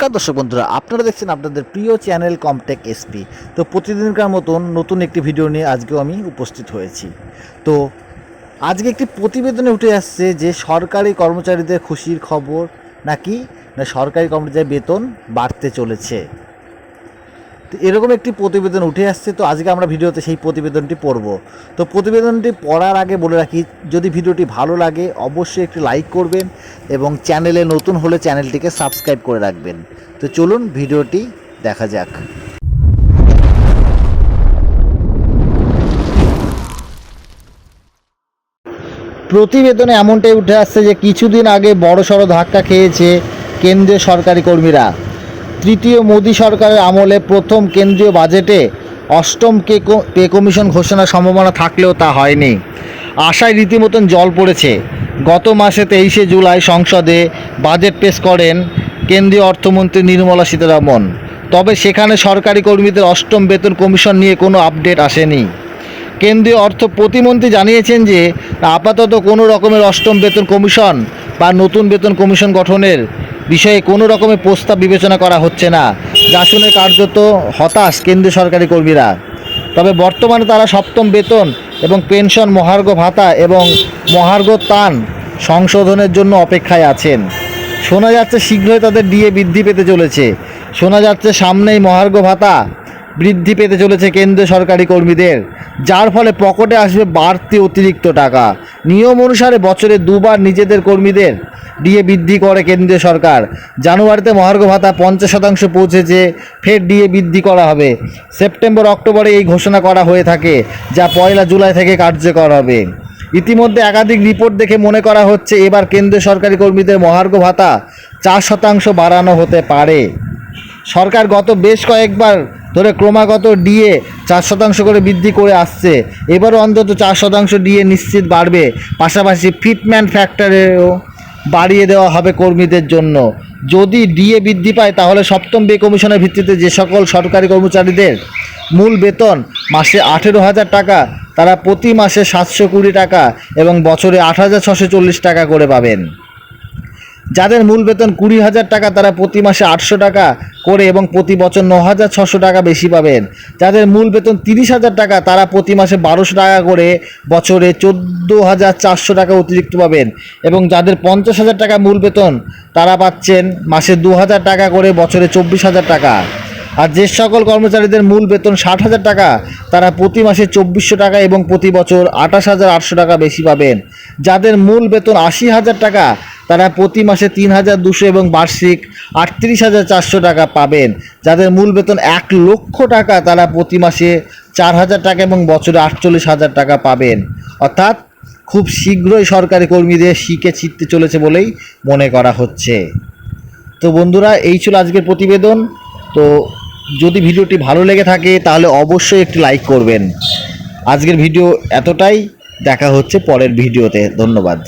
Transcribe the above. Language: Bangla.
নমস্কার দর্শক বন্ধুরা, আপনারা দেখছেন আপনাদের প্রিয় চ্যানেল কমটেক এসপি। তো প্রতিদিনকার মতন নতুন একটি ভিডিও নিয়ে আজকেও আমি উপস্থিত হয়েছি। তো আজকে একটি প্রতিবেদনে উঠে আসছে যে সরকারি কর্মচারীদের খুশির খবর নাকি না সরকারি কর্মচারীর বেতন বাড়তে চলেছে। তো এরকম একটি প্রতিবেদন উঠে আসছে। তো আজকে আমরা ভিডিওতে সেই প্রতিবেদনটি পড়ব। তো প্রতিবেদনটি পড়ার আগে বলে রাখি, যদি ভিডিওটি ভালো লাগে অবশ্যই একটি লাইক করবেন এবং চ্যানেলে নতুন হলে চ্যানেলটিকে সাবস্ক্রাইব করে রাখবেন। তো চলুন ভিডিওটি দেখা যাক। প্রতিবেদনে এমনটাই উঠে আসছে যে কিছুদিন আগে বড়সড় ধাক্কা খেয়েছে কেন্দ্রীয় সরকারি কর্মীরা। তৃতীয় মোদী সরকারের আমলে প্রথম কেন্দ্রীয় বাজেটে অষ্টম পে কমিশন ঘোষণার সম্ভাবনা থাকলেও তা হয়নি। আশায় রীতিমতন জল পড়েছে। গত মাসে 23শে জুলাই সংসদে বাজেট পেশ করেন কেন্দ্রীয় অর্থমন্ত্রী নির্মলা সীতারামন। তবে সেখানে সরকারি কর্মীদের অষ্টম বেতন কমিশন নিয়ে কোনো আপডেট আসেনি। কেন্দ্রীয় অর্থ প্রতিমন্ত্রী জানিয়েছেন যে আপাতত কোনো রকমের অষ্টম বেতন কমিশন বা নতুন বেতন কমিশন গঠনের বিষয়ে কোনো রকমের প্রস্তাব বিবেচনা করা হচ্ছে না, যা শুনে কার্যত হতাশ কেন্দ্রীয় সরকারি কর্মীরা। তবে বর্তমানে তারা সপ্তম বেতন এবং পেনশন, মহার্ঘ ভাতা এবং মহার্ঘ ত্রাণ সংশোধনের জন্য অপেক্ষায় আছেন। শোনা যাচ্ছে শীঘ্রই তাদের ডিএ বৃদ্ধি পেতে চলেছে। শোনা যাচ্ছে সামনেই মহার্ঘ ভাতা বৃদ্ধি পেতে চলেছে কেন্দ্রীয় সরকারি কর্মীদের, যার ফলে পকেটে আসবে বাড়তি অতিরিক্ত টাকা। নিয়ম অনুসারে বছরে দুবার নিজেদের কর্মীদের ডিএ বৃদ্ধি করে কেন্দ্রীয় সরকার। জানুয়ারিতে মহার্ঘ ভাতা 50% পৌঁছেছে, ফের ডিএ বৃদ্ধি করা হবে। সেপ্টেম্বর অক্টোবরে এই ঘোষণা করা হয়ে থাকে, যা 1 জুলাই থেকে কার্যকর হবে। ইতিমধ্যে একাধিক রিপোর্ট দেখে মনে করা হচ্ছে এবার কেন্দ্রীয় সরকারি কর্মীদের মহার্ঘ ভাতা 4% বাড়ানো হতে পারে। সরকার গত বেশ কয়েকবার ধরে ক্রমাগত ডিএ 4% করে বৃদ্ধি করে আসছে। এবারও অন্তত 4% ডিএ নিশ্চিত বাড়বে। পাশাপাশি ফিটমেন্ট ফ্যাক্টরেও বাড়িয়ে দেওয়া হবে কর্মীদের জন্য। যদি ডিএ বৃদ্ধি পায় তাহলে সপ্তম পে কমিশনের ভিত্তিতে যে সকল সরকারি কর্মচারীদের মূল বেতন মাসে 18,000 টাকা, তারা প্রতি মাসে 720 টাকা এবং বছরে 8,640 টাকা করে পাবেন। যাদের মূল বেতন 20,000 টাকা, তারা প্রতি মাসে 800 টাকা করে এবং প্রতি বছর 9,600 টাকা বেশি পাবেন। যাদের মূল বেতন 30,000 টাকা, তারা প্রতি মাসে 1200 টাকা করে বছরে 14,400 টাকা অতিরিক্ত পাবেন। এবং যাদের 50,000 টাকা মূল বেতন, তারা পাচ্ছেন মাসে 2,000 টাকা করে বছরে 24,000 টাকা। আর যে সকল কর্মচারীদের মূল বেতন 60,000 টাকা, তারা প্রতি মাসে 2,400 টাকা এবং প্রতি বছর 28,800 টাকা বেশি পাবেন। যাদের মূল বেতন 80,000 টাকা, তারা প্রতি মাসে 3,200 এবং বার্ষিক 38,400 টাকা পাবেন। যাদের মূল বেতন 1 লক্ষ টাকা, তারা প্রতি মাসে 4,000 টাকা এবং বছরে 48,000 টাকা পাবেন। অর্থাৎ খুব শীঘ্রই সরকারি কর্মীদের শিকে ছিটতে চলেছে বলেই মনে করা হচ্ছে। তো বন্ধুরা, এই ছিল আজকের প্রতিবেদন। তো যদি ভিডিওটি ভালো লেগে থাকে তাহলে অবশ্যই একটি লাইক করবেন। আজকের ভিডিও এতটাই, দেখা হচ্ছে পরের ভিডিওতে। ধন্যবাদ।